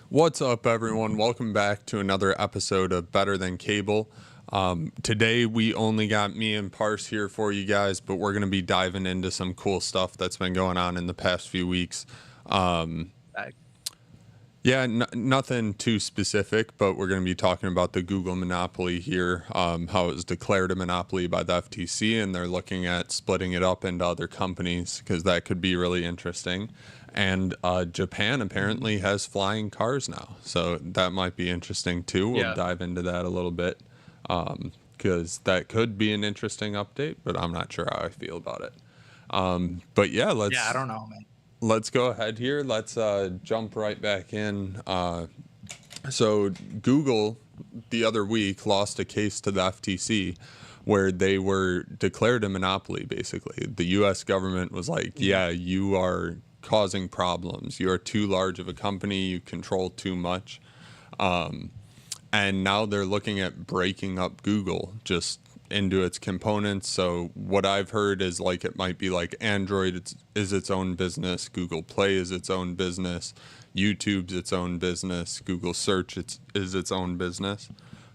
What's up, everyone? Welcome back to another episode of Better Than Cable. Today, we only got me and Parse here for you guys, but we're going to be diving into some cool stuff that's been going on in the past few weeks. Um, Back. yeah, nothing too specific, but we're going to be talking about the Google monopoly here, how it was declared a monopoly by the FTC, and they're looking at splitting it up into other companies because that could be really interesting. And Japan apparently has flying cars now, so that might be interesting too. We'll Yeah. dive into that a little bit because that could be an interesting update, but I'm not sure how I feel about it. But yeah, Yeah, I don't know, man. let's go ahead here. Let's jump right back in. So Google the other week lost a case to the FTC where they were declared a monopoly. Basically, the U.S. government was like, "Yeah, you are causing problems. You are too large of a company. You control too much." And now they're looking at breaking up Google just into its components. So what I've heard is like it might be like Android is its own business, Google Play is its own business, YouTube's its own business, Google Search is its own business,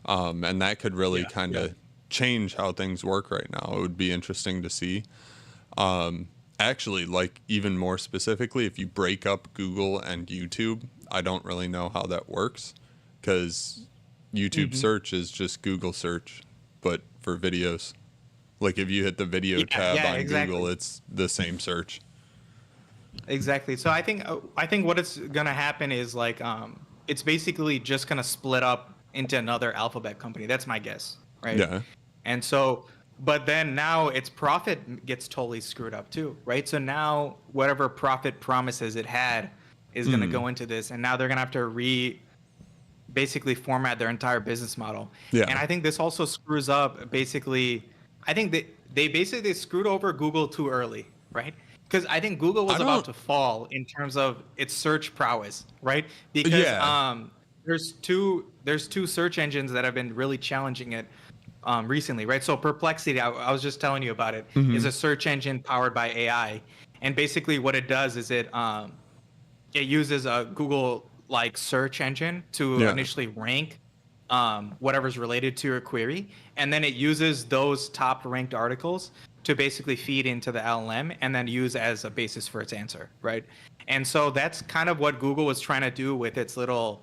and that could really Yeah, kind yeah. of change how things work right now. It would be interesting to see. Actually, like even more specifically, if you break up Google and YouTube, I don't really know how that works because YouTube hmm search is just Google search, but for videos. Like if you hit the video Yeah, tab yeah, on Google, exactly. it's the same search. Exactly. So I think what is gonna happen is like it's basically just gonna split up into another alphabet company. That's my guess, right? Yeah. And so, but then now its profit gets totally screwed up too, right? So now whatever profit promises it had is gonna Mm. go into this, and now they're gonna have to basically format their entire business model. And Yeah. I think this also screws up basically. I think they basically screwed over Google too early, right? Because I think Google I was about don't. to fall in terms of its search prowess, right? Because Yeah. there's two search engines that have been really challenging it recently, right? So Perplexity, I was just telling you about it, is Hmm. a search engine powered by AI, and basically what it does is it uses a Google like search engine to Yeah. initially rank whatever's related to your query, and then it uses those top ranked articles to basically feed into the LLM and then use as a basis for its answer, right? And so that's kind of what Google was trying to do with its little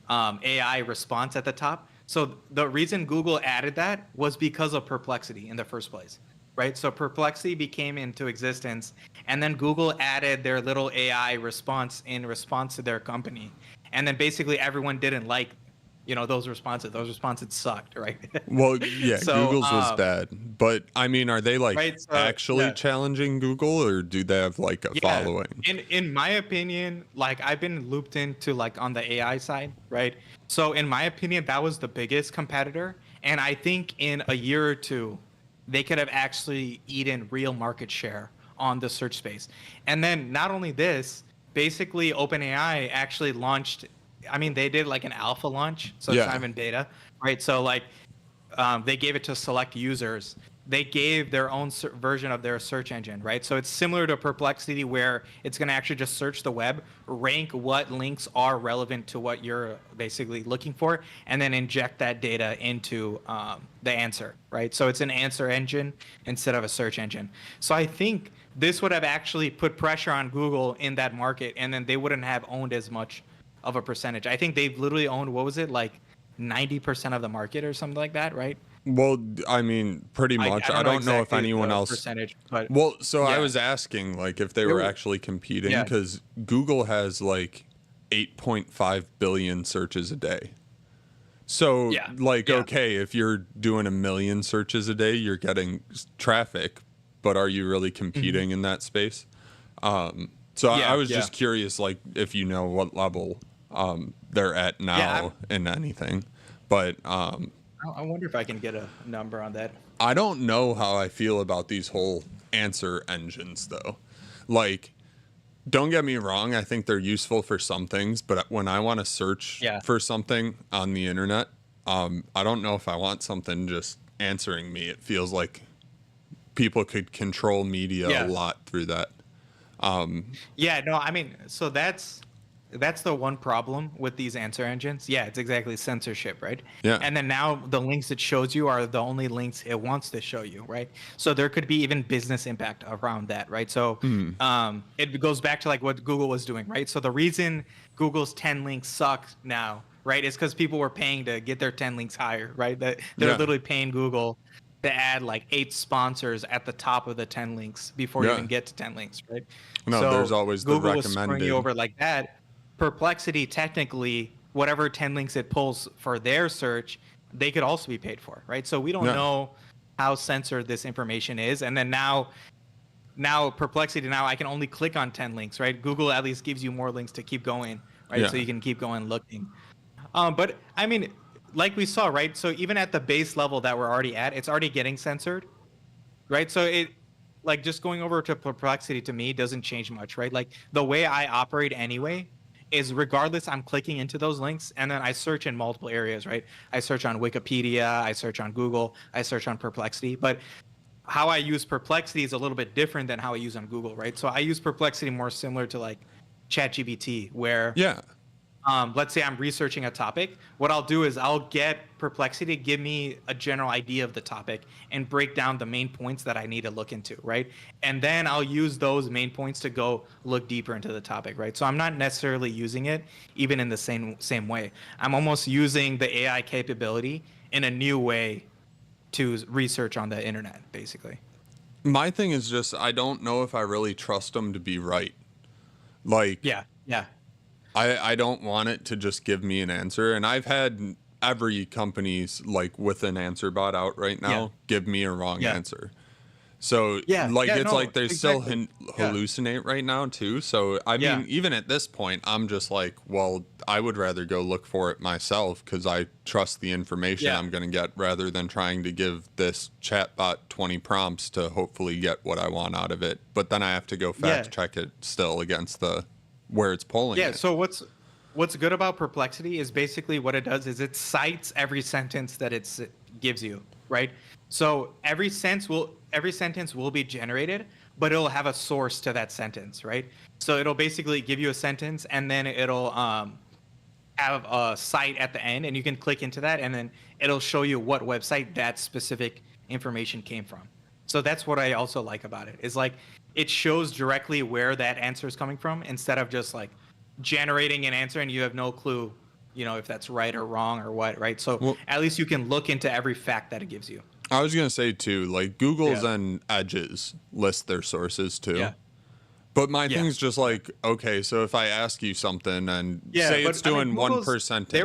AI response at the top. So the reason Google added that was because of Perplexity in the first place, right? So Perplexity became into existence, and then Google added their little AI response in response to their company, and then basically everyone didn't like, those responses. Those responses sucked, right? Well, yeah, so, Google's was bad. But I mean, are they like right? So actually yeah, challenging Google or do they have like a yeah. following? In my opinion, like I've been looped into like on the AI side, right? So in my opinion, that was the biggest competitor, and I think in a year or two, they could have actually eaten real market share on the search space. And then not only this, basically OpenAI actually launched. I mean, they did like an alpha launch, so it's not Yeah. even beta, right? So like they gave it to select users. They gave their own version of their search engine, right? So it's similar to Perplexity, where it's going to actually just search the web, rank what links are relevant to what you're basically looking for, and then inject that data into the answer, right? So it's an answer engine instead of a search engine. So I think this would have actually put pressure on Google in that market, and then they wouldn't have owned as much of a percentage. I think they've literally owned, what was it, like 90% of the market or something like that, right? Well, I mean, pretty much. I I don't know don't know if exactly anyone the else. percentage, but Well, so I yeah, was asking like if they they were were, actually competing yeah, because Google has like 8.5 billion searches a day. So, yeah, like, yeah, okay, if you're doing a million searches a day, you're getting traffic, but are you really hmm, competing in that space? So I yeah, was yeah, just curious, like, if you know what level they're at yeah. now in anything. But I wonder if I can get a number on that. I don't know how I feel about these whole answer engines, though. Like, don't get me wrong, I think they're useful for some things, but when I want to search Yeah, for something on the internet, I don't know if I want something just answering me. It feels like people could control media a yeah, lot through that. yeah. No, I mean, so that's the one problem with these answer engines. Yeah, it's exactly censorship, right? Yeah. And then now the links it shows you are the only links it wants to show you, right? So there could be even business impact around that, right? So it goes back to like what Google was doing, right? So the reason Google's 10 links suck now, right, is because people were paying to get their 10 links higher, right? That they're Yeah. literally paying Google to add like 8 sponsors at the top of the 10 links before you Yeah. even get to 10 links, right? No, there's So always the Google was screwing you recommended. over like that. Perplexity, technically, whatever 10 links it pulls for their search, they could also be paid for, right? So we don't Yeah. know how censored this information is. And then now Perplexity, now I can only click on 10 links, right? Google at least gives you more links to keep going, right? Yeah. So you can keep going looking. But I mean, like we saw, right? So even at the base level that we're already at, it's already getting censored, right? So it, like, just going over to Perplexity to me doesn't change much, right? Like the way I operate anyway is regardless, I'm clicking into those links and then I search in multiple areas, right? I search on Wikipedia, I search on Google, I search on Perplexity. But how I use Perplexity is a little bit different than how I use on Google, right? So I use Perplexity more similar to like ChatGPT, where Yeah. let's say I'm researching a topic. What I'll do is I'll get Perplexity to give me a general idea of the topic and break down the main points that I need to look into, right? And then I'll use those main points to go look deeper into the topic, right? So I'm not necessarily using it even in the same way. I'm almost using the AI capability in a new way to research on the internet, basically. My thing is just I don't know if I really trust them to be right. Like, Yeah, yeah, I don't want it to just give me an answer. And I've had every company's like with an answer bot out right now Yeah. give me a wrong Yeah. answer. So Yeah, like yeah, it's no, like they still exactly. Yeah. hallucinate right now too. So I Yeah. mean, even at this point, I'm just like, well, I would rather go look for it myself because I trust the information Yeah. I'm going to get rather than trying to give this chatbot 20 prompts to hopefully get what I want out of it. But then I have to go fact Yeah. check it still against the where it's pulling Yeah, it. so what's good about Perplexity is basically what it does is it cites every sentence that it gives you, right? So every sentence will be generated, but it'll have a source to that sentence, right? So it'll basically give you a sentence and then it'll have a site at the end and you can click into that and then it'll show you what website that specific information came from. So that's what I also like about it. Is like it shows directly where that answer is coming from instead of just like generating an answer and you have no clue, if that's right or wrong or what, right? So Well- at least you can look into every fact that it gives you. I was gonna say too, like Google's Yeah. and Edge's list their sources too. Yeah. But my Yeah. thing's just like, okay, so if I ask you something and Yeah, say but it's doing one Google's- per sentence, They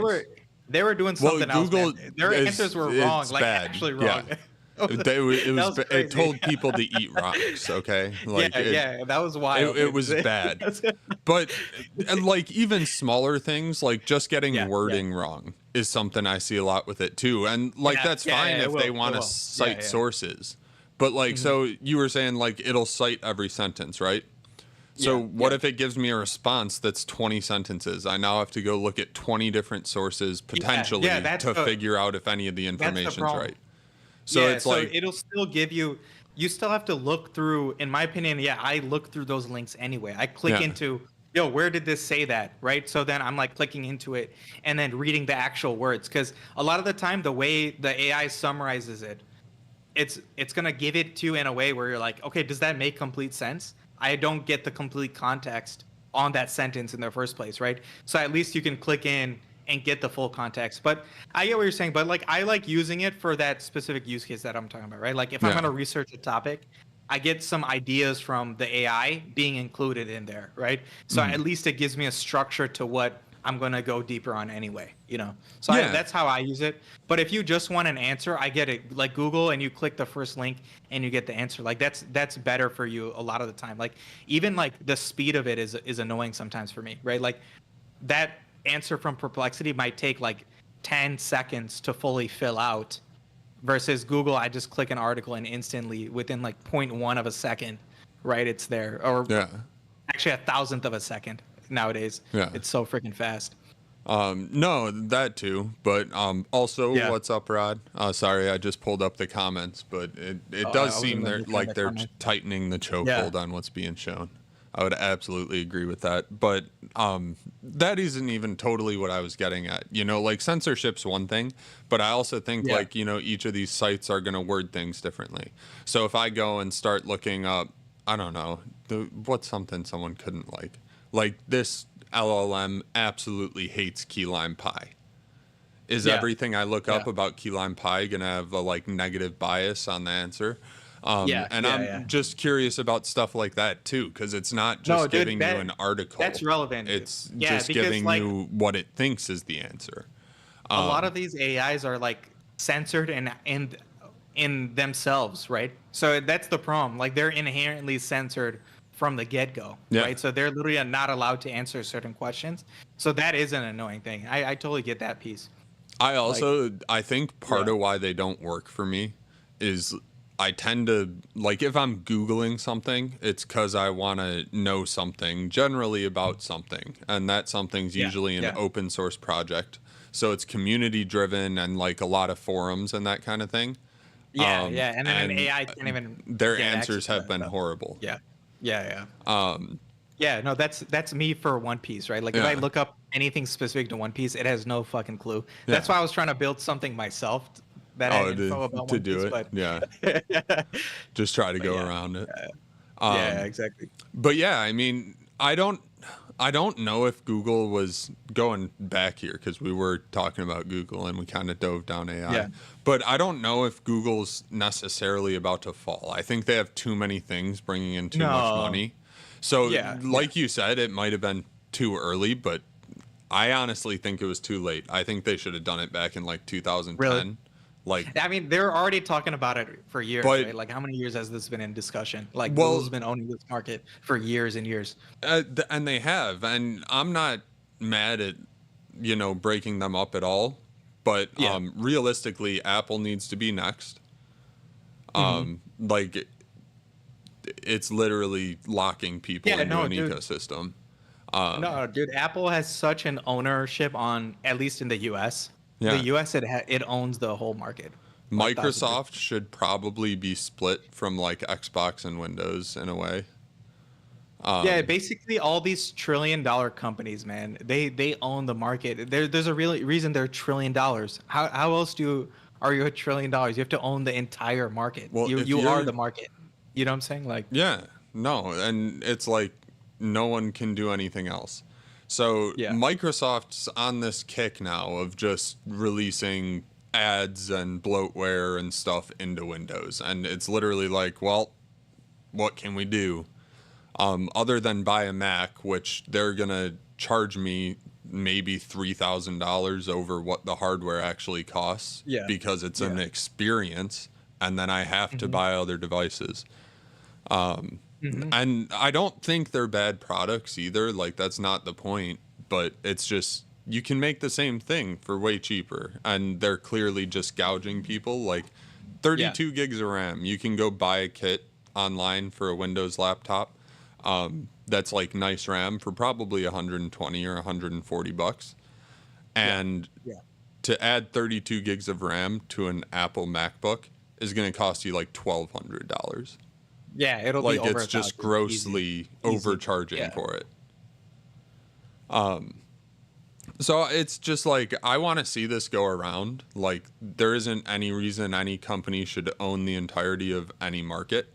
were doing Well, something Google else. Man. Their is- answers were it's wrong, like bad. actually Yeah. wrong. it crazy. told people to eat rocks. Okay, Yeah, that was wild. it was bad. But like even smaller things, like just getting Yeah, wording wrong is something I see a lot with it too. And like Yeah, that's yeah, fine yeah, if it they will, want it to will. cite Yeah. sources. But like, so you were saying like it'll cite every sentence, right? So Yeah, what yeah. if it gives me a response that's 20 sentences? I now have to go look at 20 different sources potentially that's to the- figure out if any of the information's problem. right. So it's like, it'll still give you. You still have to look through. In my opinion, I look through those links anyway. I click Yeah. into, where did this say that, right? So then I'm like clicking into it and then reading the actual words because a lot of the time the way the AI summarizes it, it's gonna give it to you in a way where you're like, okay, does that make complete sense? I don't get the complete context on that sentence in the first place, right? So at least you can click in and get the full context. But I get what you're saying, but like I like using it for that specific use case that I'm talking about, right? Like if I'm Yeah. gonna research a topic, I get some ideas from the AI being included in there, right? So at least it gives me a structure to what I'm gonna go deeper on anyway, So Yeah. that's how I use it. But if you just want an answer, I get it. Like Google, and you click the first link and you get the answer. Like that's better for you a lot of the time. Like even like the speed of it is annoying sometimes for me, right? Like that answer from Perplexity might take like 10 seconds to fully fill out, versus Google, I just click an article and instantly within like 0.1 of a second, right? It's there, or yeah. actually a thousandth of a second nowadays. Yeah. It's so freaking fast. No, that too. But also, Yeah. what's up, Rod? Sorry, I just pulled up the comments, but it I does wasn't seem gonna they're look at like the they're comments. tightening the chokehold on what's being shown. I would absolutely agree with that. But that isn't even totally what I was getting at. You know, like censorship's one thing, but I also think Yeah. like, you know, each of these sites are going to word things differently. So if I go and start looking up, I don't know, what's something someone couldn't like? Like this LLM absolutely hates key lime pie. Is Yeah. everything I look Yeah. up about key lime pie gonna have a like negative bias on the answer? Yeah. And Yeah. Yeah. I'm just curious about stuff like that too, because it's not No, just dude, giving you an that's article; relevant, dude. it's Yeah, just because giving like you what it thinks is the answer. a lot of these AIs are like censored in themselves, right? So that's the problem. Like they're inherently censored from the get-go, Yeah, right? So they're literally not allowed to answer certain questions. So that is an annoying thing. I totally get that piece. Like, I think part yeah. of why they don't work for me is I tend to like if I'm Googling something, it's because I want to know something generally about something. And that something's Yeah. usually an Yeah. open source project. So it's community driven and like a lot of forums and that kind of thing. Yeah, yeah. And then an And AI can't even their get access answers to have that been stuff. horrible. Yeah. Yeah, yeah. Yeah, no, that's me for One Piece, right? Like if I Yeah. look up anything specific to One Piece, it has no fucking clue. That's Yeah. why I was trying to build something myself that had Oh, info about to One do Piece, it. but Yeah. but Just try to go yeah. around it. Yeah, exactly. But yeah, I mean, I don't know if Google was going back here because we were talking about Google and we kind of dove down AI. Yeah. But I don't know if Google's necessarily about to fall. I think they have too many things bringing in too much No. money. So, Yeah, yeah. like you said, it might have been too early, but I honestly think it was too late. I think they should have done it back in like Really. 2010. Like, I mean, they're already talking about it for years, but right? Like how many years has this been in discussion? Like well, Google's been owning this market for years and years. and they have, and I'm not mad at breaking them up at all, but Yeah. realistically, Apple needs to be next. Hmm. Like it's literally locking people Yeah, into no, an dude. ecosystem. No, dude, Apple has such an ownership on, at least in the US. The Yeah, US, it owns the whole market, 1000%. Microsoft should probably be split from like Xbox and Windows in a way. Yeah, basically all these trillion-dollar companies, man, they own the market. There's a real reason they're $1 trillion. How else are you $1 trillion? You have to own the entire market. Well, if You are you're the market. You know what I'm saying? Like, yeah, no, and it's like no one can do anything else. So yeah. Microsoft's on this kick now of just releasing ads and bloatware and stuff into Windows, and it's literally like, well, what can we do? Other than buy a Mac, which they're gonna charge me maybe $3,000 over what the hardware actually costs Yeah. because it's an Yeah. experience, and then I have to Hmm. buy other devices. Hmm. And I don't think they're bad products either. Like that's not the point, but it's just you can make the same thing for way cheaper, and they're clearly just gouging people. Like Yeah. 32 gigs of RAM, you can go buy a kit online for a Windows laptop. That's like nice RAM for probably 120 or 140 bucks. Yeah. And Yeah. to add 32 gigs of RAM to an Apple MacBook is going to cost you like $1,200. Yeah, it'll be Like over it's a just thousand. Easy. grossly Easy. overcharging Yeah. for it. So it's just like I want to see this go around. Like there isn't any reason any company should own the entirety of any market.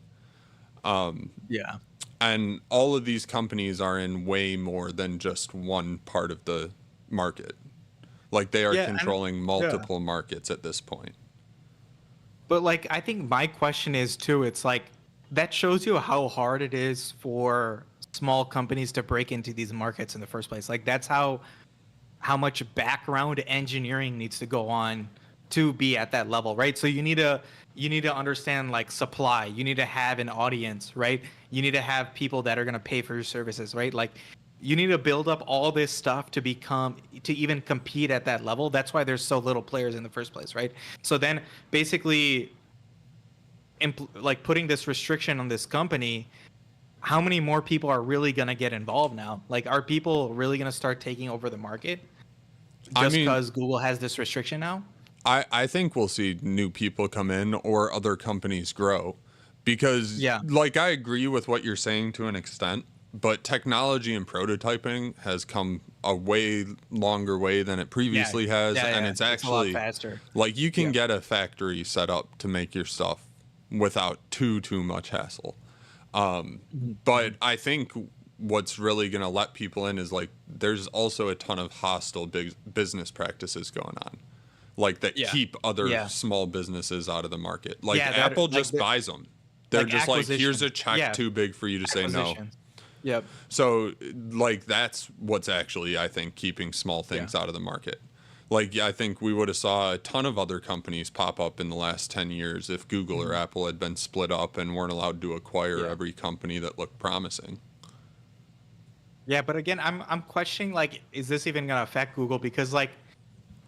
Yeah. And all of these companies are in way more than just one part of the market. Like they are Yeah, and controlling yeah. multiple markets at this point. But like I think my question is too, it's like that shows you how hard it is for small companies to break into these markets in the first place. Like that's how much background engineering needs to go on to be at that level, right? So you need to understand like supply. You need to have an audience, right? You need to have people that are going to pay for your services, right? Like you need to build up all this stuff to even compete at that level. That's why there's so little players in the first place, right? So then basically like putting this restriction on this company, how many more people are really going to get involved now? Like are people really going to start taking over the market I just mean, because Google has this restriction now? I think we'll see new people come in or other companies grow because Yeah. like I agree with what you're saying to an extent. but technology and prototyping has come a way longer way than it previously has, and it's a lot actually faster. like you can Yeah. get a factory set up to make your stuff without too much hassle. But I think what's really going to let people in is like there's also a ton of hostile big business practices going on, like that Yeah. keep other Yeah. small businesses out of the market. Like Yeah, that- Apple like just the- buys them. They're like just like, here's acquisition. a check Yeah. too big for you to say no. Acquisitions. Yep. So like that's what's actually I think keeping small things out of the market. Like I think we would have saw a ton of other companies pop up in the last 10 years if Google or Apple had been split up and weren't allowed to acquire every company that looked promising. Yeah, but again, I'm questioning like, is this even gonna affect Google? Because like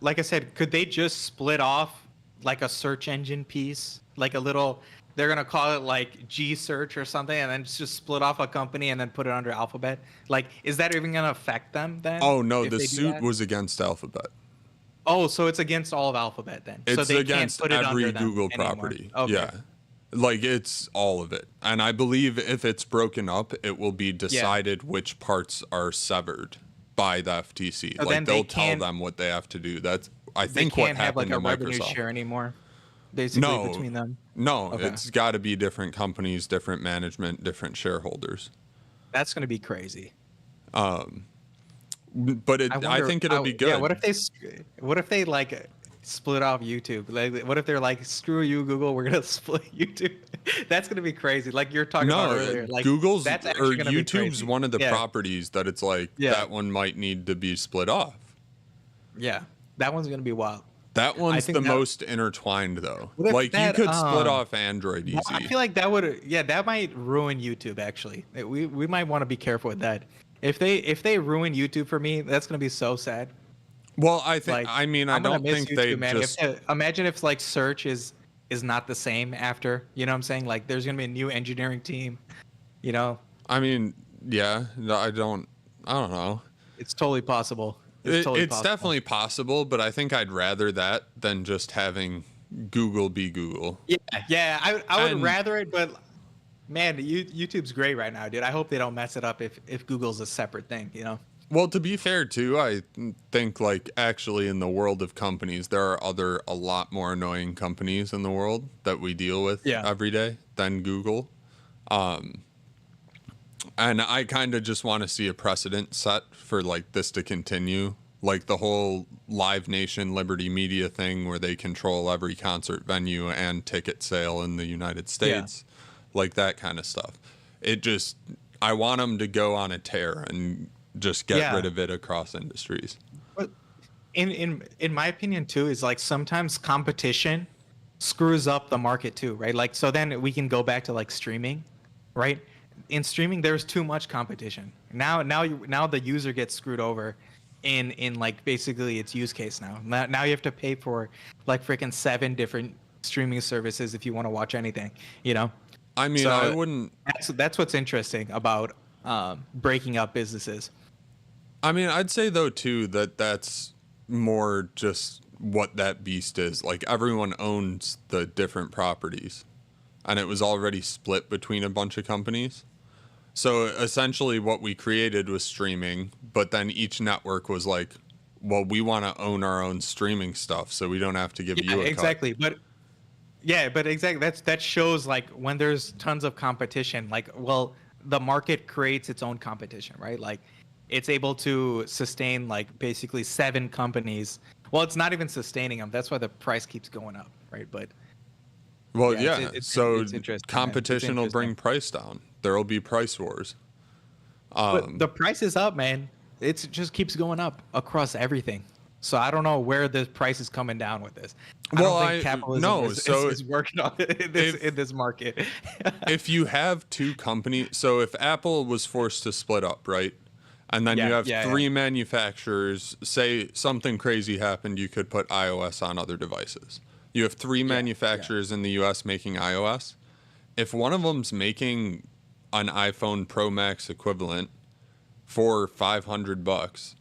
I said, could they just split off like a search engine piece, like a little? They're gonna call it like G Search or something, and then just split off a company and then put it under Alphabet. Like, is that even gonna affect them then? Oh no, if the they do suit that? was against Alphabet. Oh, so it's against all of Alphabet then. So It's they against can't put it every under them Google anymore. property. Okay. Yeah. Like it's all of it. And I believe if it's broken up, it will be decided which parts are severed by the FTC. So like then they they'll tell can't- them what they have to do. That's I They think what can't have like happened a to revenue Microsoft. share anymore, basically No. between them. No, Okay. it's got to be different companies, different management, different shareholders. That's gonna be crazy. But I wonder- think it'll be good. Yeah. What if they like split off YouTube? Like, what if they're like, screw you, Google, we're gonna split YouTube? That's gonna be crazy. Like you're talking about No, earlier. Like Google's that's or actually gonna be YouTube's crazy. one of the Yeah. properties that it's like that one might need to be split off. Yeah, that one's gonna be wild. That one's think the that- most intertwined though. What if Like that, you could split off Android easy. I feel like that would, yeah, that might ruin YouTube. Actually, we might want to be careful with that. If they ruin YouTube for me, that's gonna be so sad. Well, I think Like, I mean I I'm gonna don't miss think YouTube, they man. just Imagine if like search is not the same after. You know what I'm saying? Like there's gonna be a new engineering team. You know, I mean, yeah, no, I don't know. it's totally possible. It's totally possible. definitely possible, but I think I'd rather that than just having Google be Google. Yeah. I would And- rather it, but man, YouTube's great right now, dude. I hope they don't mess it up if Google's a separate thing. You know. Well, to be fair too, I think like actually in the world of companies, there are a lot more annoying companies in the world that we deal with every day than Google. And I kind of just want to see a precedent set for like this to continue. Like the whole Live Nation Liberty Media thing where they control every concert venue and ticket sale in the United States. Like that kind of stuff. I want them to go on a tear and just get rid of it across industries. But in my opinion too, is like sometimes competition screws up the market too, right? Like so then we can go back to like streaming, right? In streaming there's too much competition. Now the user gets screwed over in like basically its use case now. Now you have to pay for like freaking 7 different streaming services if you want to watch anything, you know? I mean, So, I wouldn't. That's what's interesting about breaking up businesses. I mean, I'd say though too that that's more just what that beast is. Like everyone owns the different properties, and it was already split between a bunch of companies. So essentially, what we created was streaming, but then each network was like, "Well, we want to own our own streaming stuff, so we don't have to give you a cut." Exactly. But exactly. That shows like when there's tons of competition, like well, the market creates its own competition, right? Like it's able to sustain like basically 7 companies. Well, it's not even sustaining them. That's why the price keeps going up, right? But Well, Yeah, yeah. it's So interesting, man. It's competition will bring interesting. price down. There will be price wars. but the price is up, man. It just keeps going up across everything. So I don't know where the price is coming down with this. I Well, don't think capitalism no, is, so is working on it in this market. If you have 2 companies, so if Apple was forced to split up, right? And then you have 3 manufacturers, say something crazy happened, you could put iOS on other devices. You have 3 manufacturers in the US making iOS. If one of them's making an iPhone Pro Max equivalent for $500,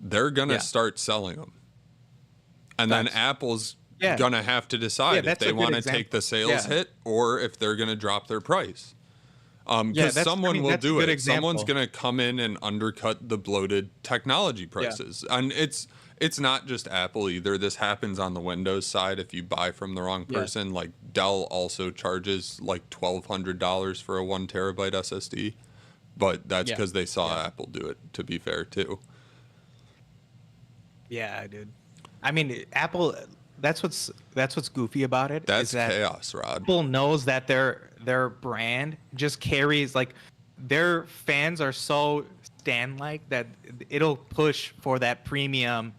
they're going to start selling them. And then Apple's going to have to decide if that's a they good want to example. take the sales hit or if they're going to drop their price. Yeah, Because someone will that's a do good it. Someone's example. going to come in and undercut the bloated technology Yeah. prices. And it's not just Apple either. This happens on the Windows side if you buy from the wrong Yeah. person. Like Dell also charges like $1,200 for a 1 terabyte SSD. But that's Yeah. because they saw Yeah. Apple do it, to be fair, too. Yeah, dude. I mean, Apple. That's what's goofy about it is That's that chaos, Rod. Apple knows that their brand just carries like their fans are so stan like that it'll push for that premium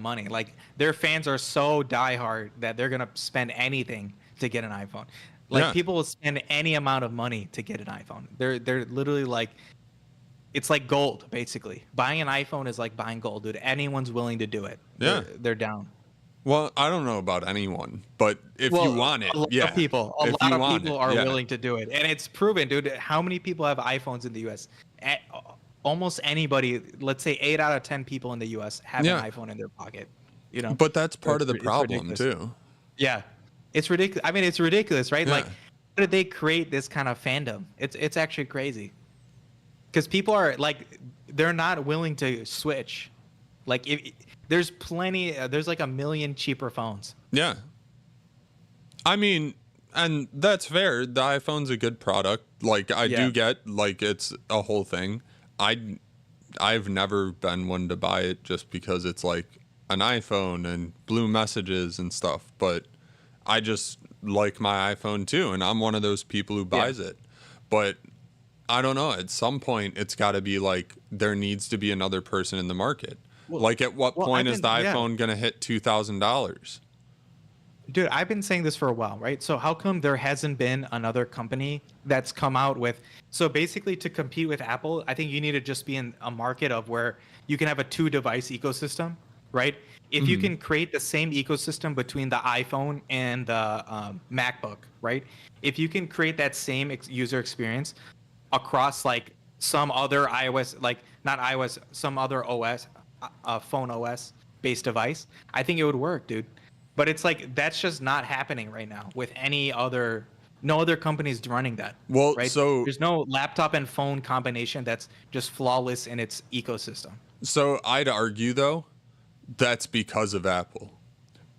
money. Like their fans are so diehard that they're gonna spend anything to get an iPhone. Like Yeah. people will spend any amount of money to get an iPhone. They're literally like it's like gold basically. Buying an iPhone is like buying gold, dude. Anyone's willing to do it. Yeah. They're down. Well, I don't know about anyone, but if you Well, want it, a lot yeah. of people, a If lot you of want people it, are yeah. willing to do it, and it's proven, dude. How many people have iPhones in the U.S.? Almost anybody, let's say 8 out of 10 people in the U.S. have Yeah. an iPhone in their pocket. You know, But that's part of the It's problem, ridiculous. too. Yeah, it's ridiculous. I mean, it's ridiculous, right? Like, Yeah. how did they create this kind of fandom? It's actually crazy, because people are like, they're not willing to switch. Like, if there's plenty, there's like a million cheaper phones. Yeah. I mean, and that's fair. The iPhone's a good product. Like I Yeah. do get like it's a whole thing. I've never been one to buy it just because it's like an iPhone and blue messages and stuff, but I just like my iPhone too, and I'm one of those people who buys it. But I don't know, at some point it's got to be like there needs to be another person in the market. Well- Like at what well, point I've is the been- yeah. iPhone going to hit $2,000? Dude, I've been saying this for a while, right? So how come there hasn't been another company that's come out with so basically to compete with Apple, I think you need to just be in a market of where you can have a 2 device ecosystem, right? If you can create the same ecosystem between the iPhone and the MacBook, right? If you can create that same user experience across like some other iOS, like not iOS, some other OS, phone OS based device, I think it would work, dude. But it's like that's just not happening right now with no other companies running that. Well, right? so- There's no laptop and phone combination that's just flawless in its ecosystem. So I'd argue though, that's because of Apple.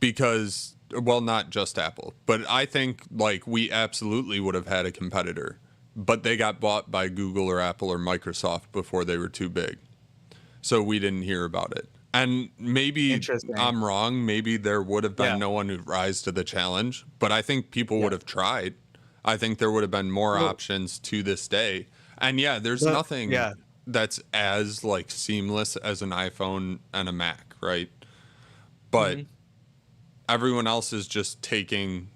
Because well, not just Apple, but I think like we absolutely would have had a competitor, but they got bought by Google or Apple or Microsoft before they were too big. So we didn't hear about it. And maybe Interesting. I'm wrong. Maybe there would have been Yeah. no one who'd rise to the challenge, but I think people would Yeah. have tried. I think there would have been more Well- options to this day. And yeah, there's But- nothing yeah. that's as like seamless as an iPhone and a Mac, right? But everyone else is just taking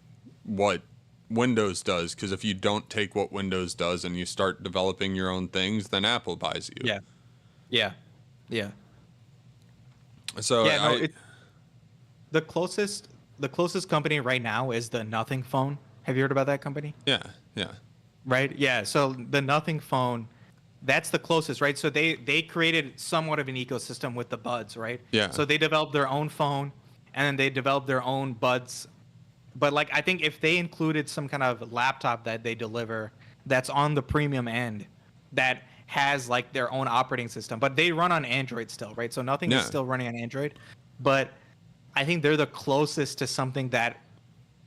what Windows does, because if you don't take what Windows does and you start developing your own things, then Apple buys you. Yeah. Yeah. Yeah. So Yeah, no, I, the closest company right now is the Nothing phone. Have you heard about that company? yeah. Right? Yeah. So the Nothing phone, that's the closest, right? So they created somewhat of an ecosystem with the Buds, right? Yeah. So they developed their own phone, and then they developed their own Buds. But like I think if they included some kind of laptop that they deliver that's on the premium end, that has like their own operating system, but they run on Android still, right? So Nothing Yeah. is still running on Android, but I think they're the closest to something that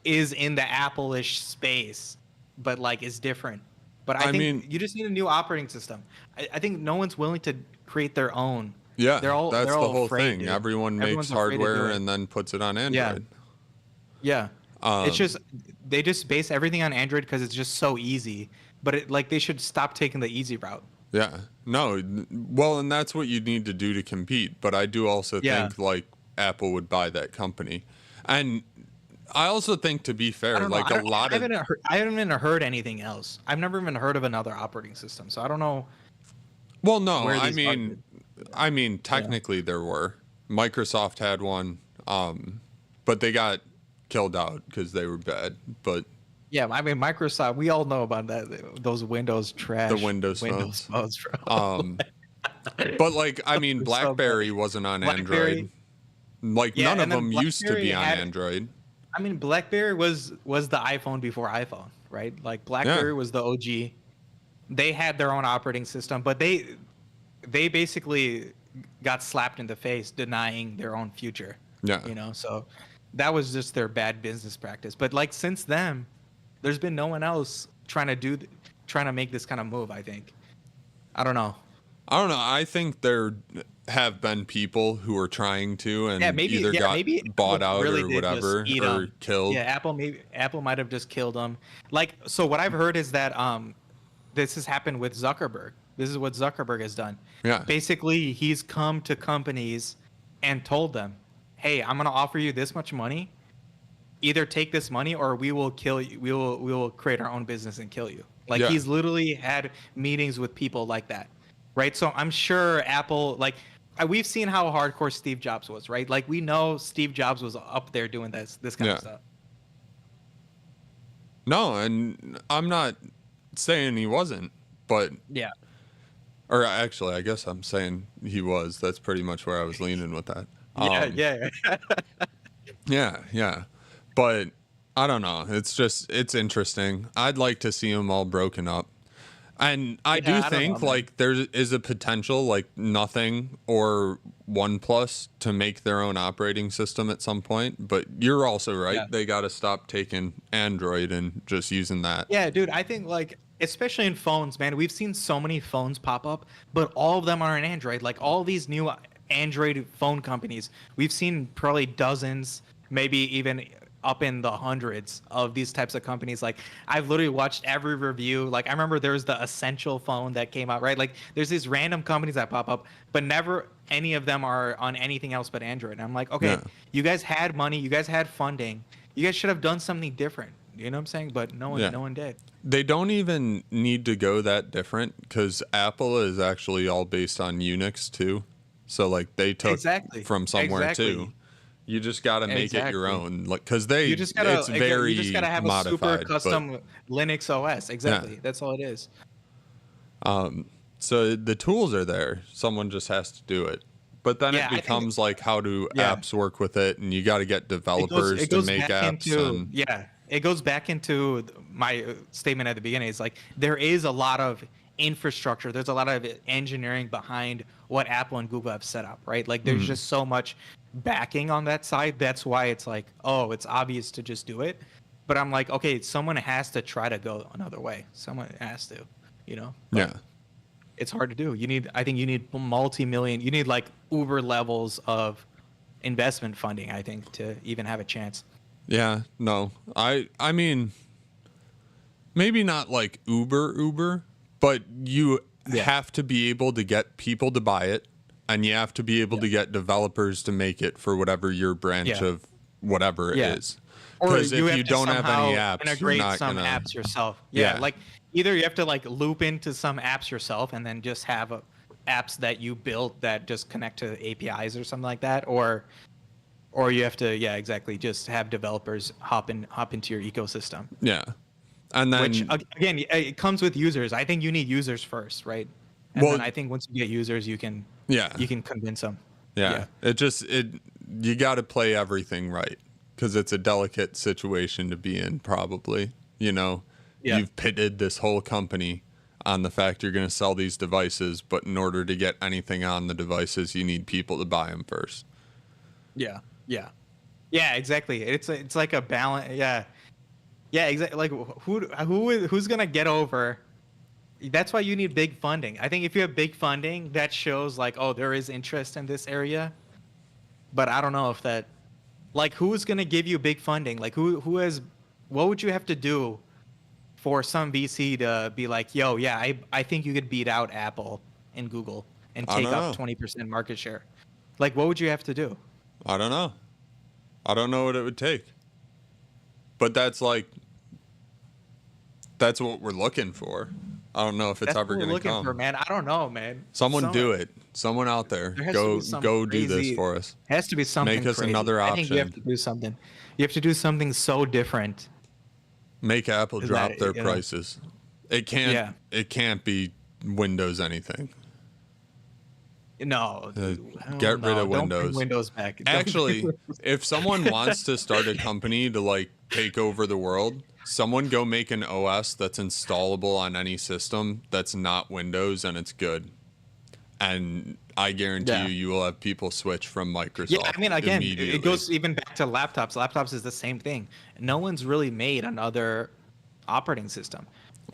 is in the Apple-ish space, but like is different. But I think mean- you just need a new operating system. I think no one's willing to create their own. Yeah, They're all- that's they're the all whole afraid, thing. dude. Everyone Everyone's makes afraid to do hardware it. and then puts it on Android. Yeah. Um, It's just they just base everything on Android because it's just so easy. But like they should stop taking the easy route. Yeah. No. Well, and that's what you need to do to compete. But I do also Yeah. think like Apple would buy that company, and I also think to be I fair, don't know. like I a don't- lot I of haven't even heard anything else. I've never even heard of another operating system, so I don't know. well, no, where I these mean, technically there were. Microsoft had one, but they got killed out because they were bad. But Yeah, I mean Microsoft. We all know about that. Those Windows trash. The Windows phones. phones, bro. but like I mean, So BlackBerry wasn't on BlackBerry- Android. Like Yeah, none of and then them used to be BlackBerry on had- Android. I mean, BlackBerry was the iPhone before iPhone, right? Like BlackBerry was the OG, they had their own operating system, but they basically got slapped in the face denying their own future. Yeah. So that was just their bad business practice. But like since then, there's been no one else trying to make this kind of move, I think. I don't know. I don't know. I think there have been people who are trying to and either got bought Apple out really or did just whatever eat or 'em. killed. Yeah, Apple might have just killed them. Like, so what I've heard is that this has happened with Zuckerberg. This is what Zuckerberg has done. Yeah. Basically, he's come to companies and told them, "Hey, I'm going to offer you this much money. Either take this money or we will kill you. We will create our own business and kill you." Like Yeah. he's literally had meetings with people like that. Right? So I'm sure Apple we've seen how hardcore Steve Jobs was, right? Like we know Steve Jobs was up there doing this kind of stuff. No, and I'm not saying he wasn't, but Yeah. or actually, I guess I'm saying he was. That's pretty much where I was leaning with that. Yeah. Yeah. But I don't know. It's interesting. I'd like to see them all broken up. And I do think like there is a potential like Nothing or OnePlus to make their own operating system at some point. But you're also right. Yeah. They got to stop taking Android and just using that. Yeah, dude, I think like especially in phones, man, we've seen so many phones pop up, but all of them are in Android. Like all these new Android phone companies, we've seen probably dozens, maybe even up in the hundreds of these types of companies. Like I've literally watched every review. Like I remember there was the Essential phone that came out, right? Like there's these random companies that pop up, but never any of them are on anything else but Android. And I'm like, okay, you guys had money, you guys had funding, you guys should have done something different. You know what I'm saying? But no one did. They don't even need to go that different because Apple is actually all based on Unix too. So like they took from somewhere too. You just got to make it your own, like because you just gotta have modified, a super custom Linux OS. Exactly, that's all it is. So the tools are there. Someone just has to do it. But then it becomes like how do apps work with it, and you got to get developers to make apps. It goes back into my statement at the beginning. It's like there is a lot of infrastructure. There's a lot of engineering behind what Apple and Google have set up, right? Like there's just so much backing on that side. That's why it's like, oh, it's obvious to just do it. But I'm like, okay, someone has to try to go another way. Someone has to, But it's hard to do. I think you need multi-million. You need like Uber levels of investment funding, I think, to even have a chance. Yeah, no. I mean, maybe not like Uber, but you have to be able to get people to buy it, and you have to be able to get developers to make it for whatever your branch of whatever it is. Because if you don't have any apps, integrate you're not some gonna... apps yourself. Yeah, like either you have to like loop into some apps yourself and then just have apps that you built that just connect to APIs or something like that, or you have to just have developers hop into your ecosystem. Yeah. And then, which again, it comes with users. I think you need users first, right? And then I think once you get users, you can convince them. Yeah. You got to play everything right because it's a delicate situation to be in. Probably, you've pitted this whole company on the fact you're going to sell these devices, but in order to get anything on the devices, you need people to buy them first. Yeah, exactly. It's like a balance. Yeah, exactly. Like who's gonna get over? That's why you need big funding. I think if you have big funding, that shows like, oh, there is interest in this area. But I don't know if that, like, who's gonna give you big funding? Like, who has? What would you have to do for some VC to be like, yo, yeah, I think you could beat out Apple and Google and take up 20% market share? Like, what would you have to do? I don't know. I don't know what it would take. But that's what we're looking for. I don't know if it's ever going to come. Looking for, man. I don't know, man. Someone do it. Someone out there, go do this for us. It has to be something. Make us crazy. another option. I think you have to do something. You have to do something so different. Make Apple drop their prices. It can't. Yeah. It can't be Windows anything. No. Get rid of Windows. Don't bring Windows back. Actually, if someone wants to start a company to like take over the world, someone go make an OS that's installable on any system that's not Windows, and it's good. And I guarantee Yeah. you will have people switch from Microsoft Yeah, I mean, again, immediately. it goes even back to laptops. Laptops is the same thing. No one's really made another operating system.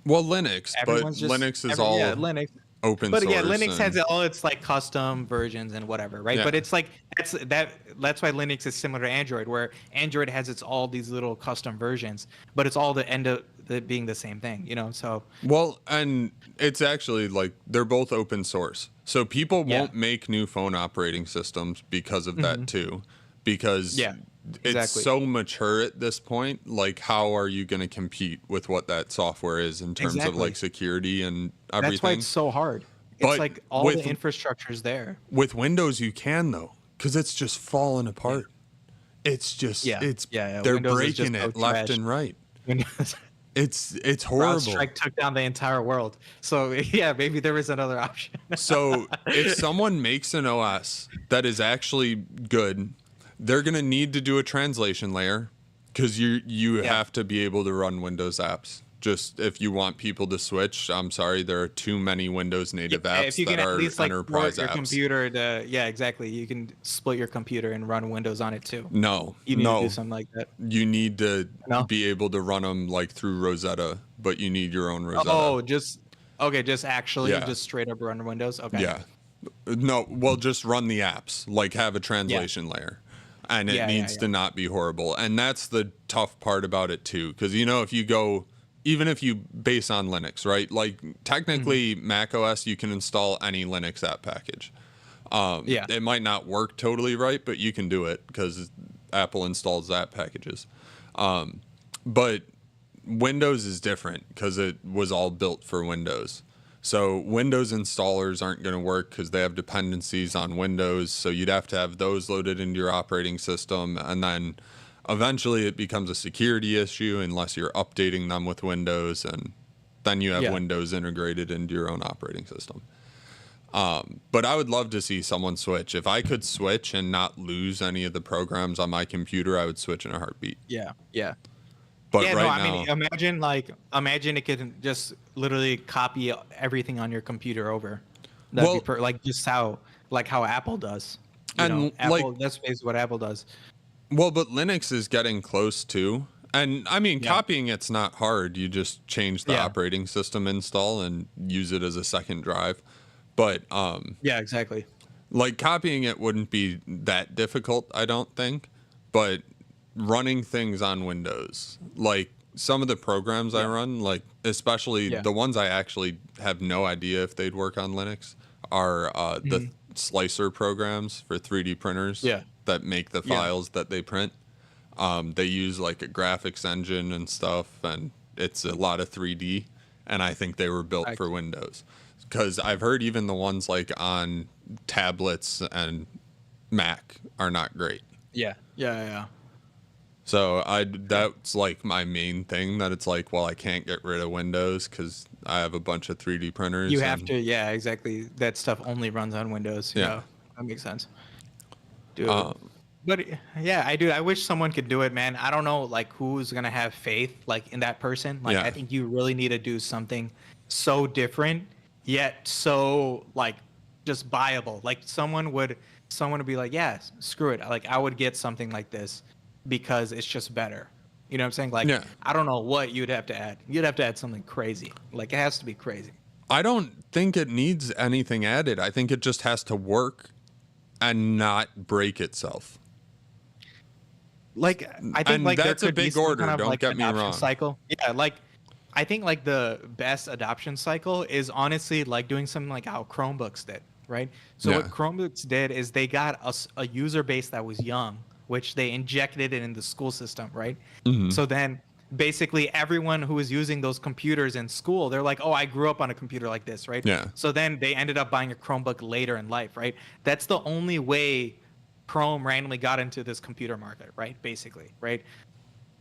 Well, Linux, but Everyone's just Linux is yeah, all Linux. open But yeah, source Linux has and all its like custom versions and whatever, right? yeah. But it's like that's why Linux is similar to Android, where Android has its all these little custom versions, but it's all the end of it being the same thing, you know? So Well, and it's actually like they're both open source. So people yeah. won't make new phone operating systems because of that too. Because Yeah. it's Exactly. so mature at this point. Like, how are you going to compete with what that software is in terms of Exactly. like security and everything? That's why it's so hard. It's But like all with the infrastructure's there. with Windows, you can though, because it's just falling apart. It's just Yeah. it's Yeah. they're Windows is just breaking so it left trash. and right. Windows It's horrible. CrowdStrike took down the entire world. So yeah, maybe there is another option. So if someone makes an OS that is actually good, they're gonna need to do a translation layer because you Yeah. have to be able to run Windows apps. Just if you want people to switch, I'm sorry, there are too many Windows native Yeah, apps if you that can at are least like enterprise port your apps. computer to yeah, exactly. You can split your computer and run Windows on it too. No, You need to no, do something like that. you need to No? be able to run them like through Rosetta, but you need your own Rosetta. Oh, just okay, just actually Yeah. just straight up run Windows. Okay. Yeah. No, well, just run the apps, like have a translation layer. And it Yeah, yeah, needs yeah. to not be horrible. And that's the tough part about it, too. Because, you know, if you go, even if you base on Linux, right? Like, technically, Mac OS, you can install any Linux app package. Yeah. It might not work totally right, but you can do it because Apple installs app packages. But Windows is different because it was all built for Windows. So Windows installers aren't going to work because they have dependencies on Windows. So you'd have to have those loaded into your operating system. And then eventually it becomes a security issue unless you're updating them with Windows. And then you have Yeah. Windows integrated into your own operating system. But I would love to see someone switch. If I could switch and not lose any of the programs on my computer, I would switch in a heartbeat. Yeah. Yeah. But Yeah, right no, I now, mean, imagine it could just literally copy everything on your computer over. That'd Well- be like just how Apple does. You And, know, Apple, like- that's basically what Apple does. well, but Linux is getting close too. And I mean, Yeah. copying it's not hard. You just change the Yeah. operating system install and use it as a second drive. But Yeah, exactly. like copying it wouldn't be that difficult, I don't think. But running things on Windows, like some of the programs I run, like especially Yeah. the ones I actually have no idea if they'd work on Linux, are the slicer programs for 3D printers Yeah. that make the Yeah. files that they print. They use like a graphics engine and stuff, and it's a lot of 3D. And I think they were built Right. for Windows because I've heard even the ones like on tablets and Mac are not great. Yeah. Yeah. Yeah. So that's like my main thing that it's like, well, I can't get rid of Windows because I have a bunch of 3D printers. You have and- to, yeah, exactly. That stuff only runs on Windows. Yeah. Yeah, that makes sense. Dude, Um, but yeah, I wish someone could do it, man. I don't know, like who's gonna have faith, like in that person. Like Yeah. I think you really need to do something so different, yet so like just viable. Like someone would be like, yeah, screw it. Like I would get something like this because it's just better. You know what I'm saying? Like Yeah. I don't know what you'd have to add. You'd have to add something crazy. Like it has to be crazy. I don't think it needs anything added. I think it just has to work and not break itself. Like I think And like there that's a could be big some order, kind of don't like get me adoption wrong. cycle. Yeah, like I think like the best adoption cycle is honestly like doing something like how Chromebooks did, right? So what Yeah. Chromebooks did is they got a user base that was young, which they injected it in the school system, right? Mm-hmm. So then basically everyone who was using those computers in school, they're like, oh, I grew up on a computer like this, right? Yeah. So then they ended up buying a Chromebook later in life, right? That's the only way Chrome randomly got into this computer market, right? Basically, right?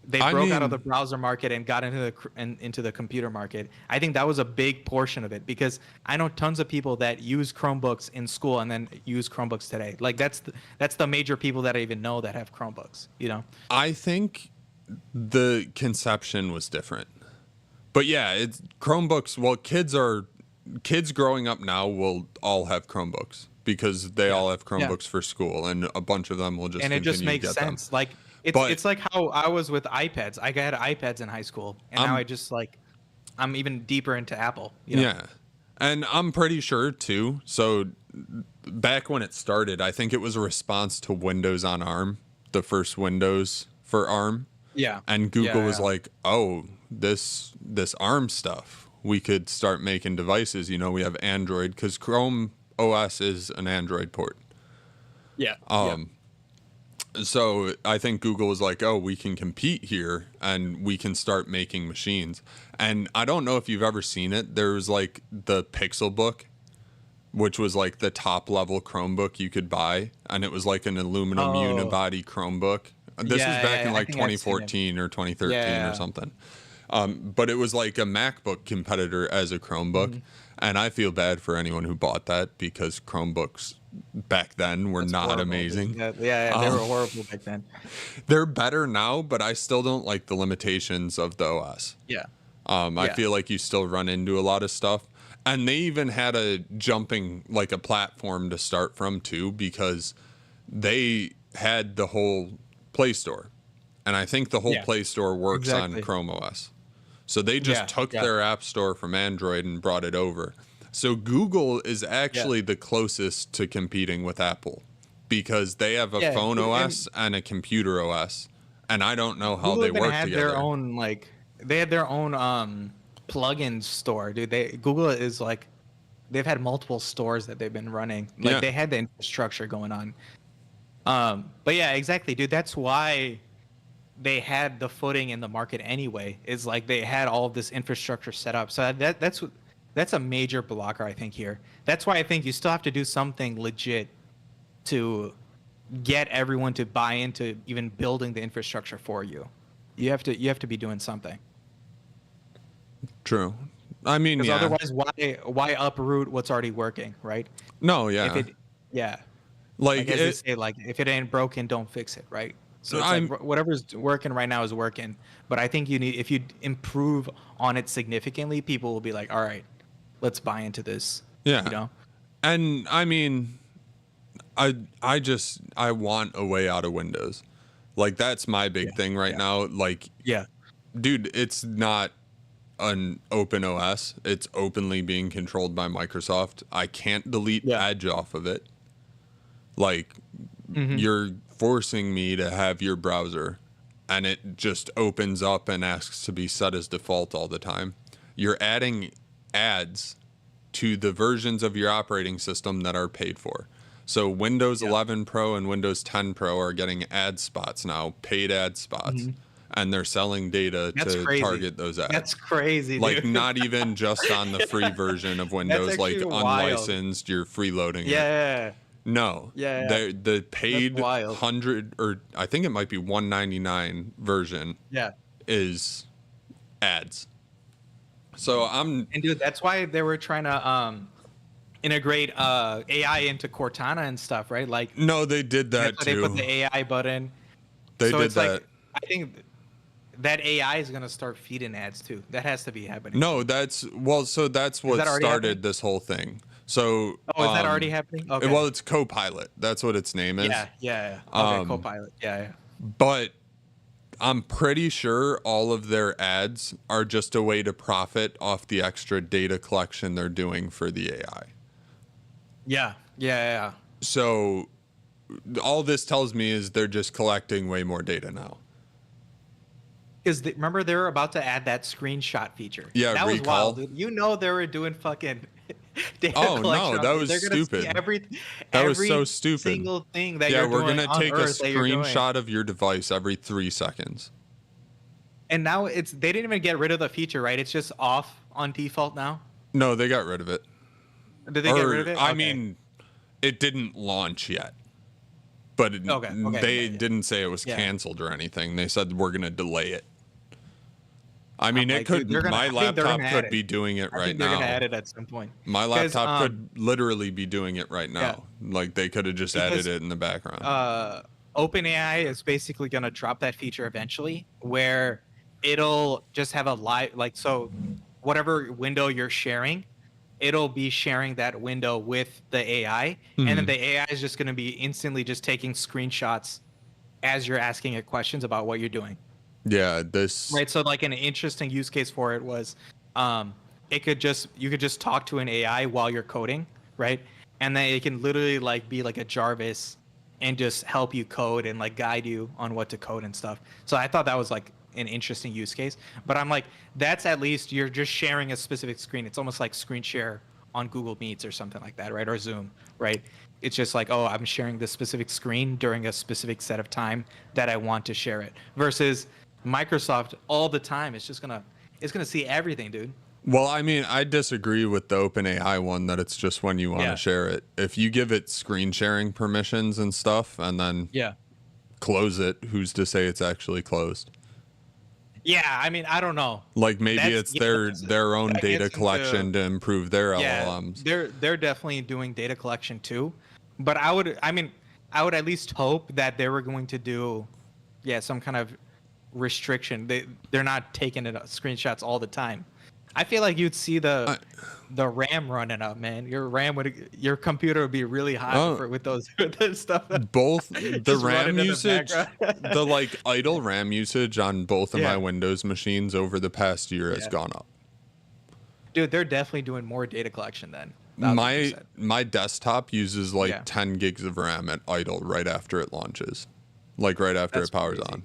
They I broke out of mean- the browser market and got into the computer market. I think that was a big portion of it because I know tons of people that use Chromebooks in school and then use Chromebooks today. Like that's the major people that I even know that have Chromebooks. You know? I think the conception was different. But yeah, it's Chromebooks. Well, kids growing up now will all have Chromebooks because they all have Yeah. Chromebooks for school, and a bunch of them will just And it continue just to makes get them. sense. Like But it's like how I was with iPads. I had iPads in high school, and now I'm I just like I'm even deeper into Apple. You know? yeah, and I'm pretty sure too. So back when it started, I think it was a response to Windows on ARM, the first Windows for ARM. Yeah. And Google Yeah. was Yeah. like, "Oh, this ARM stuff, we could start making devices. You know, we have Android because Chrome OS is an Android port. Yeah. So I think Google was like, oh, we can compete here and we can start making machines. And I don't know if you've ever seen it. There was like the Pixel Book, which was like the top level Chromebook you could buy, and it was like an aluminum Oh. unibody Chromebook. This was Yeah, back in I like think I've seen it. 2014 or 2013 Yeah. or something. But it was like a MacBook competitor as a Chromebook. Mm-hmm. And I feel bad for anyone who bought that because Chromebooks back then were That's not horrible, amazing. dude. Yeah, they were horrible back then. They're better now, but I still don't like the limitations of the OS. Yeah. I Yeah. feel like you still run into a lot of stuff. And they even had a jumping, like a platform to start from too, because they had the whole Play Store. And I think the whole Yeah. Play Store works Exactly. on Chrome OS. So they just Yeah, took yeah. their app store from Android and brought it over. So Google is actually the closest to competing with Apple because they have a Yeah, phone and- OS and a computer OS. And I don't know how Google they even work had together. their own like they had their own plugin store, dude. Google is like they've had multiple stores that they've been running. Like Yeah. they had the infrastructure going on. But yeah, exactly, dude. That's why they had the footing in the market anyway. Is like they had all of this infrastructure set up. So that's a major blocker, I think, here. That's why I think you still have to do something legit to get everyone to buy into even building the infrastructure for you. You have to be doing something. True. I mean, Because yeah. otherwise, why uproot what's already working, right? No, yeah. If it, yeah, like like as they it, say, like if it ain't broken, don't fix it, right? So it's I'm- like whatever's working right now is working. But I think if you improve on it significantly, people will be like, all right, let's buy into this. Yeah. You know? and I mean, I want a way out of Windows. Like that's my big thing right now. Like, Yeah. dude, it's not an open OS. It's openly being controlled by Microsoft. I can't delete Yeah. Edge off of it. Like, Mm-hmm. you're forcing me to have your browser, and it just opens up and asks to be set as default all the time. You're adding ads to the versions of your operating system that are paid for. So Windows 11 Pro and Windows 10 Pro are getting ad spots now, paid ad spots, and they're selling data That's to crazy. target those ads. That's crazy, dude. Like not even just on the free version of Windows, like actually wild. unlicensed, you're freeloading it. Yeah. No. Yeah. The paid wild. 100 or I think it might be 199 version Yeah. is ads. So I'm And dude, that's why they were trying to integrate AI into Cortana and stuff, right? Like no, they did that that's why they too. put the AI button. They so did it's that. like I think that AI is gonna start feeding ads too. That has to be happening. No, that's what that already started happening? this whole thing. So Oh, is that already happening? Okay. Well, it's Copilot. That's what its name is. Yeah. Okay, Copilot. Yeah. But I'm pretty sure all of their ads are just a way to profit off the extra data collection they're doing for the AI. Yeah. So all this tells me is they're just collecting way more data now. Because remember they were about to add that screenshot feature. Yeah, that was recall. wild, dude. You know they were doing fucking data Oh, no, collection on that it. was They're gonna see stupid. That was so stupid. Single thing that Yeah, you're we're doing gonna on take a Earth that you're doing. screenshot of your device every 3 seconds. And now they didn't even get rid of the feature, right? It's just off on default now. No, they got rid of it. Did they get rid of it? I Okay. mean, it didn't launch yet. But Okay, they yeah. didn't say it was Yeah. canceled or anything. They said we're going to delay it. I mean, I'm it like, could. dude, they're gonna- My I think they're laptop gonna add could it. be doing it I right think they're now. gonna add it at some point. My 'Cause, laptop could literally be doing it right now. Like they could have just added because, it in the background. OpenAI is basically going to drop that feature eventually where it'll just have a live, like, so whatever window you're sharing, it'll be sharing that window with the AI. And then Mhm. the AI is just going to be instantly just taking screenshots as you're asking it questions about what you're doing. Yeah, this. Right. So like an interesting use case for it was um you could just talk to an AI while you're coding, right? And then it can literally like be like a Jarvis and just help you code and like guide you on what to code and stuff. So I thought that was like an interesting use case. But I'm like, that's at least you're just sharing a specific screen. It's almost like screen share on Google Meets or something like that, right? Or Zoom, right? It's just like, oh, I'm sharing this specific screen during a specific set of time that I want to share it. Versus Microsoft all the time. It's gonna see everything, dude. Well, I mean, I disagree with the OpenAI one that it's just when you want to Yeah. share it. If you give it screen sharing permissions and stuff and then Yeah. close it, who's to say it's actually closed? Yeah, I mean, I don't know. Like maybe That's it's yeah, their own that data gets collection into to improve their yeah. LLMs. They're definitely doing data collection too, but I would at least hope that they were going to do, yeah, some kind of restriction. They're not taking it screenshots all the time. I feel like you'd see I, the RAM running up, man. Your computer would be really hot oh, with those with this stuff both the just running RAM in the usage, background. the like idle RAM usage on both of my Yeah, Windows machines over the past year has yeah, gone up. dude, they're definitely doing more data collection than My 1000%. my desktop uses like Yeah, 10 gigs of RAM at idle right after it launches. Like right after that's it powers crazy.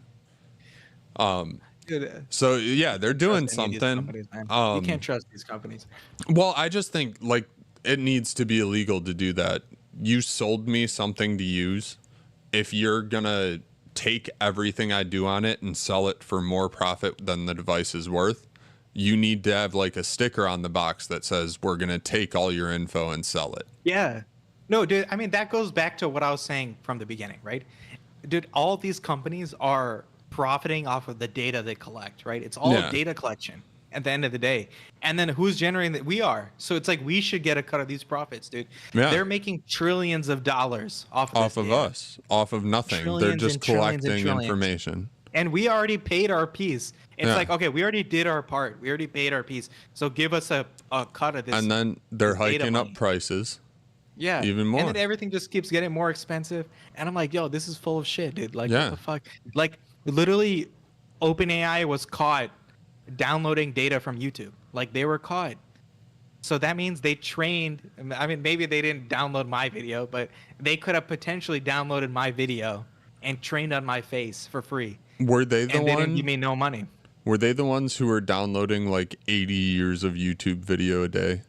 on. Um Dude, so yeah, they're can't trust doing any of these something. companies, man. You can't Um trust these companies. well, I just think like it needs to be illegal to do that. You sold me something to use. If you're going to take everything I do on it and sell it for more profit than the device is worth, you need to have like a sticker on the box that says we're going to take all your info and sell it. Yeah. No, dude, I mean that goes back to what I was saying from the beginning, right? Dude, all these companies are profiting off of the data they collect, right? It's all Yeah. data collection at the end of the day. And then who's generating that? We are. So it's like we should get a cut of these profits, dude. Yeah. They're making trillions of dollars off of Off this of data. us, off of nothing. They're Trillions just and trillions and collecting trillions. information. And we already paid our piece. It's Yeah. like, okay, we already did our part. We already paid our piece. So give us a cut of And then they're this data hiking up money. prices Yeah. even And more. then everything just keeps getting more expensive. And I'm like, yo, this is full of shit, dude. Like, what Yeah. the fuck? Like, literally, OpenAI was caught downloading data from YouTube. Like, they were caught. So that means they trained. I mean, maybe they didn't download my video, but they could have potentially downloaded my video and trained on my face for free. Were they the And they didn't give one? me no money. Were they the ones who were downloading like 80 years of YouTube video a day?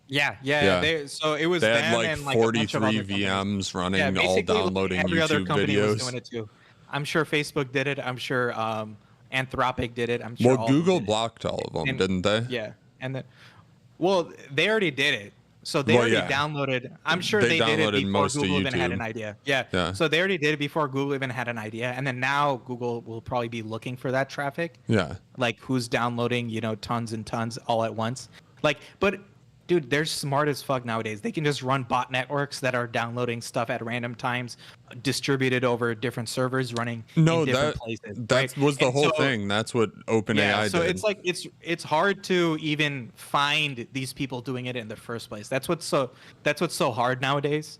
Yeah, yeah. Yeah. So it was They them had like and like a bunch of 43 other companies. VMs running, Yeah, all basically like downloading every other YouTube company was doing videos. it too. I'm sure Facebook did it. I'm sure Anthropic did it. I'm sure Well, all of them Google did it. blocked all of them, And didn't they? yeah, and then well, they already did it. So they Well, already yeah. downloaded. I'm sure They they did it downloaded before most of Google even had an YouTube. idea. Yeah. Yeah. So they already did it before Google even had an idea, and then now Google will probably be looking for that traffic. Yeah. Like who's downloading, tons and tons all at once. Like, but dude, they're smart as fuck nowadays. They can just run bot networks that are downloading stuff at random times, distributed over different servers, running No, in different that places. that Right? was the And whole so, thing. That's what yeah, OpenAI so did. it's like it's hard to even find these people doing it in the first place. That's what's so hard nowadays.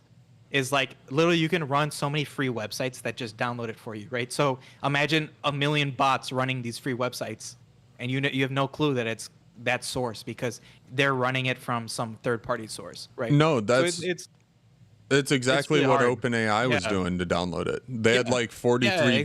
Is like literally you can run so many free websites that just download it for you, right? So imagine a million bots running these free websites, and you have no clue that it's that source because they're running it from some third party source, right? No, So that's it's it's exactly really what hard. OpenAI was Yeah. doing to download it. They had Yeah. like Yeah, 43 exactly.